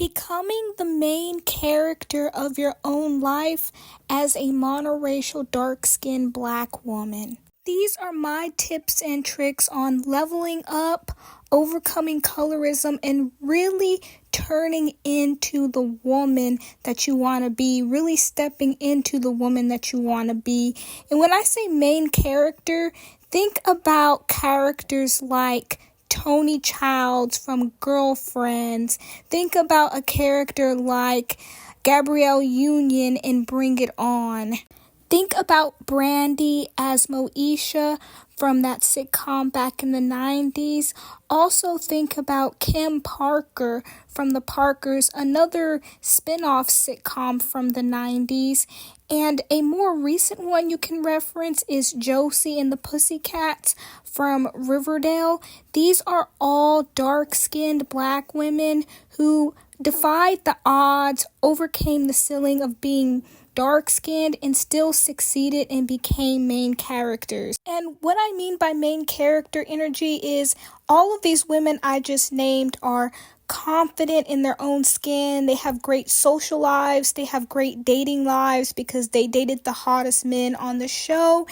Becoming the main character of your own life as a monoracial dark-skinned black woman. These are my tips and tricks on leveling up, overcoming colorism, and really turning into the woman that you want to be, really stepping into the woman that you want to be. And when I say main character, think about characters like Tony Childs from Girlfriends. Think about a character like Gabrielle Union in Bring It On. Think about Brandy as Moesha from that sitcom back in the 90s. Also think about Kim Parker from The Parkers, another spin-off sitcom from the 90s. And a more recent one you can reference is Josie and the Pussycats from Riverdale. These are all dark-skinned black women who defied the odds, overcame the ceiling of being dark-skinned, and still succeeded and became main characters. And what I mean by main character energy is all of these women I just named are confident in their own skin. They have great social lives. They have great dating lives because they dated the hottest men on the show,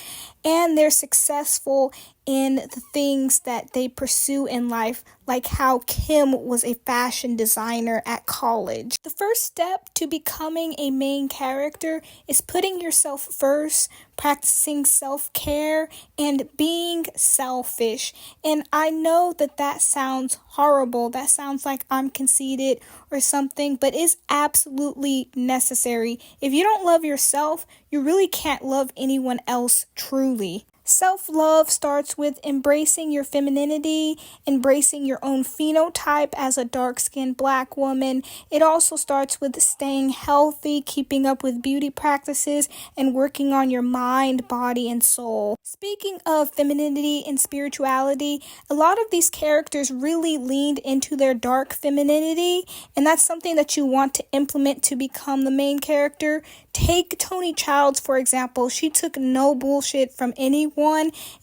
and they're successful in the things that they pursue in life, like how Kim was a fashion designer at college. The first step to becoming a main character is putting yourself first, practicing self-care, and being selfish. And I know that sounds horrible. That sounds like I'm conceited or something, but it's absolutely necessary. If you don't love yourself, you really can't love anyone else truly. Self-love starts with embracing your femininity, embracing your own phenotype as a dark-skinned black woman. It also starts with staying healthy, keeping up with beauty practices, and working on your mind, body, and soul. Speaking of femininity and spirituality, a lot of these characters really leaned into their dark femininity, and that's something that you want to implement to become the main character. Take Tony Childs, for example. She took no bullshit from anyone.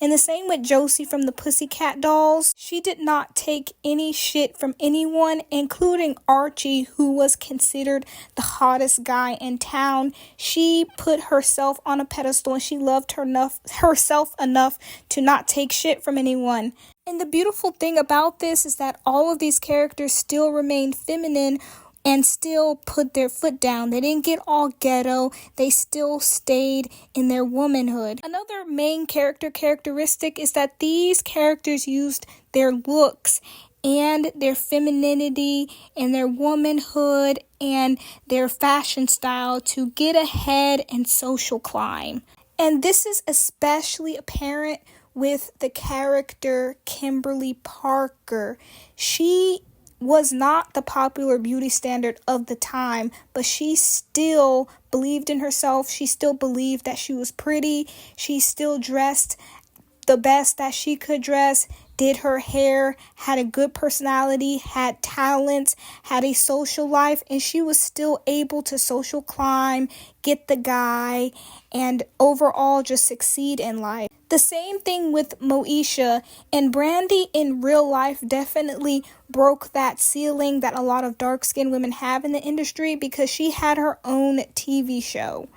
And the same with Josie from the Pussycat Dolls. She did not take any shit from anyone, including Archie, who was considered the hottest guy in town. She put herself on a pedestal and she loved herself enough to not take shit from anyone. And the beautiful thing about this is that all of these characters still remained feminine and still put their foot down. They didn't get all ghetto. They still stayed in their womanhood. Another main characteristic is that these characters used their looks and their femininity and their womanhood and their fashion style to get ahead and social climb. And this is especially apparent with the character Kimberly Parker. She was not the popular beauty standard of the time, but she still believed in herself. She still believed that she was pretty. She still dressed the best that she could dress, did her hair, had a good personality, had talents, had a social life, and she was still able to social climb, get the guy, and overall just succeed in life. The same thing with Moesha, and Brandy in real life definitely broke that ceiling that a lot of dark-skinned women have in the industry because she had her own TV show.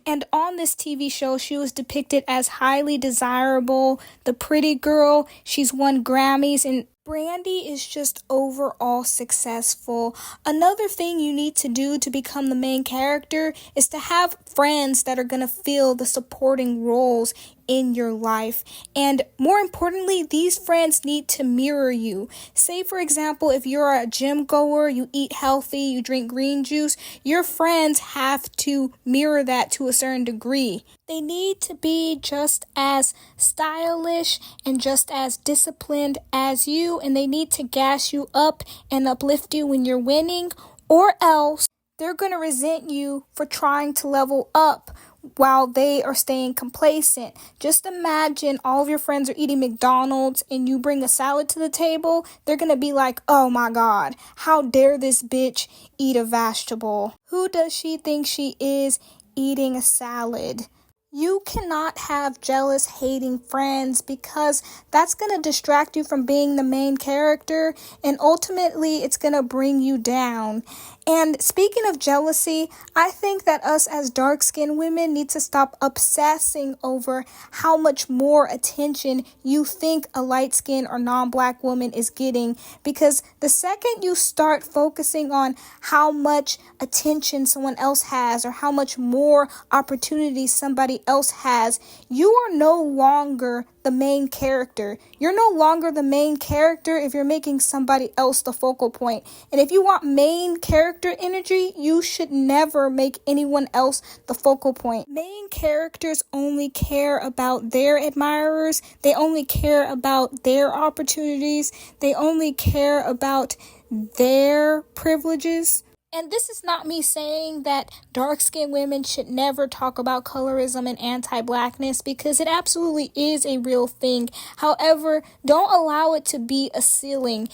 And on this TV show, she was depicted as highly desirable, the pretty girl. She's won Grammys, and Brandy is just overall successful. Another thing you need to do to become the main character is to have friends that are going to fill the supporting roles in your life. And more importantly, these friends need to mirror you. Say, for example, if you're a gym goer, you eat healthy, you drink green juice, your friends have to mirror that to a certain degree. They need to be just as stylish and just as disciplined as you, and they need to gas you up and uplift you when you're winning, or else they're going to resent you for trying to level up while they are staying complacent. Just imagine all of your friends are eating McDonald's and you bring a salad to the table. They're going to be like, oh my God, how dare this bitch eat a vegetable? Who does she think she is eating a salad? You cannot have jealous, hating friends because that's going to distract you from being the main character, and ultimately it's going to bring you down. And speaking of jealousy, I think that us as dark-skinned women need to stop obsessing over how much more attention you think a light-skinned or non-black woman is getting, because the second you start focusing on how much attention someone else has or how much more opportunity somebody else has, you are no longer the main character. You're no longer the main character if you're making somebody else the focal point. And if you want main character energy, you should never make anyone else the focal point. Main characters only care about their admirers. They only care about their opportunities. They only care about their privileges. And this is not me saying that dark-skinned women should never talk about colorism and anti-blackness, because it absolutely is a real thing. However, don't allow it to be a ceiling.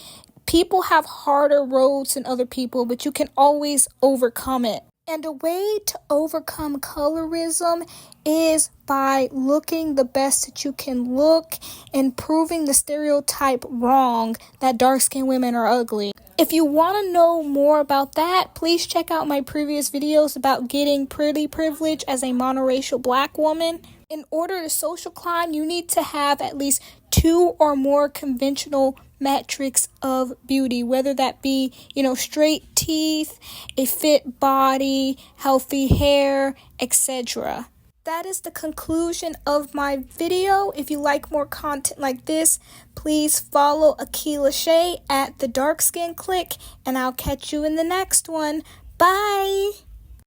People have harder roads than other people, but you can always overcome it. And a way to overcome colorism is by looking the best that you can look and proving the stereotype wrong that dark-skinned women are ugly. If you want to know more about that, please check out my previous videos about getting pretty privilege as a monoracial black woman. In order to social climb, you need to have at least 2 or more conventional metrics of beauty, whether that be, straight teeth, a fit body, healthy hair, etc. That is the conclusion of my video. If you like more content like this, please follow Akila Shay at The Dark Skin Click, and I'll catch you in the next one. Bye!